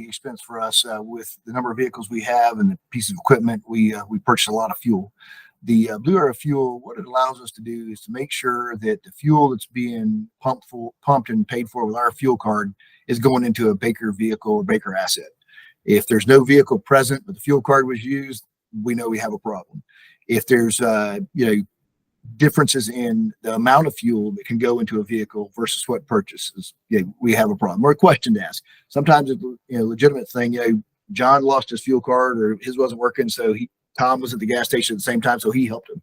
big expense for us with the number of vehicles we have and the piece of equipment. We purchase a lot of fuel. The BlueArrow fuel, what it allows us to do is to make sure that the fuel that's being pumped and paid for with our fuel card is going into a Baker vehicle or Baker asset. If there's no vehicle present, but the fuel card was used, we know we have a problem. If there's differences in the amount of fuel that can go into a vehicle versus what purchases, we have a problem or a question to ask. Sometimes it's a legitimate thing. John lost his fuel card or his wasn't working, so Tom was at the gas station at the same time, so he helped him.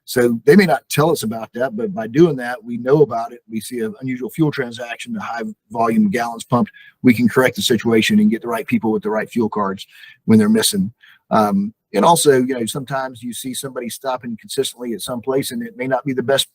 So they may not tell us about that, but by doing that, we know about it. We see an unusual fuel transaction, a high volume of gallons pumped. We can correct the situation and get the right people with the right fuel cards when they're missing. And also, sometimes you see somebody stopping consistently at some place, and it may not be the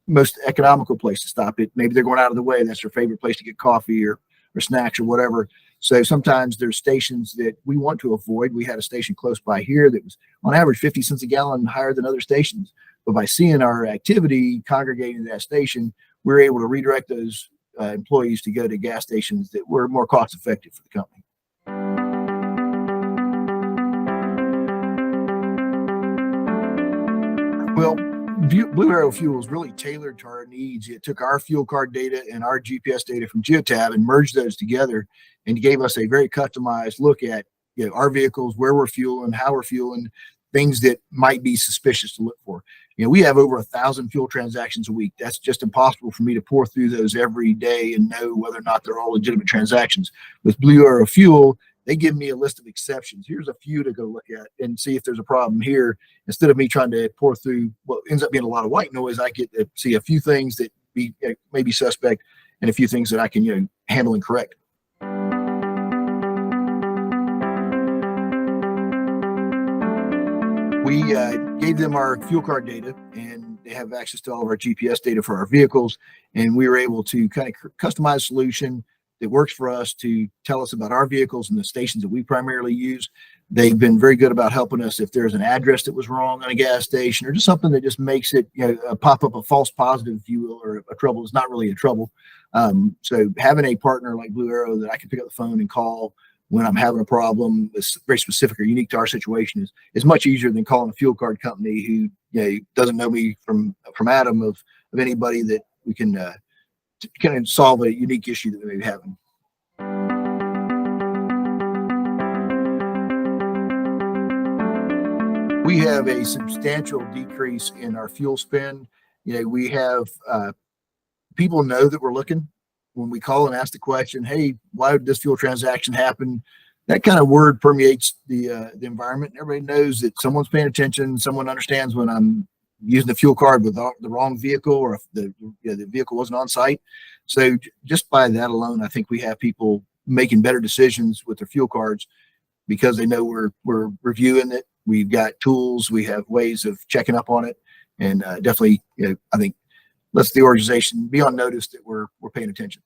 most economical place to stop it. Maybe they're going out of the way. That's their favorite place to get coffee or snacks or whatever. So sometimes there's stations that we want to avoid. We had a station close by here that was on average 50 cents a gallon higher than other stations. But by seeing our activity congregating at that station, we're able to redirect those employees to go to gas stations that were more cost effective for the company. Well, BlueArrow fuel is really tailored to our needs. It took our fuel card data and our GPS data from Geotab and merged those together and gave us a very customized look at our vehicles, where we're fueling, how we're fueling, things that might be suspicious to look for. We have over 1,000 fuel transactions a week. That's just impossible for me to pour through those every day and know whether or not they're all legitimate transactions. With BlueArrow fuel, they give me a list of exceptions. Here's a few to go look at and see if there's a problem here. Instead of me trying to pour through what ends up being a lot of white noise, I get to see a few things that may be suspect and a few things that I can handle and correct. We gave them our fuel card data, and they have access to all of our GPS data for our vehicles. And we were able to kind of customize a solution that works for us to tell us about our vehicles and the stations that we primarily use. They've been very good about helping us if there's an address that was wrong on a gas station or just something that just makes it pop up a false positive, if you will, or a trouble is not really a trouble. So having a partner like BlueArrow that I can pick up the phone and call when I'm having a problem that's very specific or unique to our situation is much easier than calling a fuel card company who doesn't know me from Adam of anybody that we can kind of solve a unique issue that we may be having. We have a substantial decrease in our fuel spend. We have people know that we're looking. When we call and ask the question, hey, why did this fuel transaction happen? That kind of word permeates the environment. Everybody knows that someone's paying attention. Someone understands when I'm using the fuel card with the wrong vehicle, or if the vehicle wasn't on site. So just by that alone, I think we have people making better decisions with their fuel cards because they know we're reviewing it. We've got tools. We have ways of checking up on it, and definitely, I think lets the organization be on notice that we're paying attention.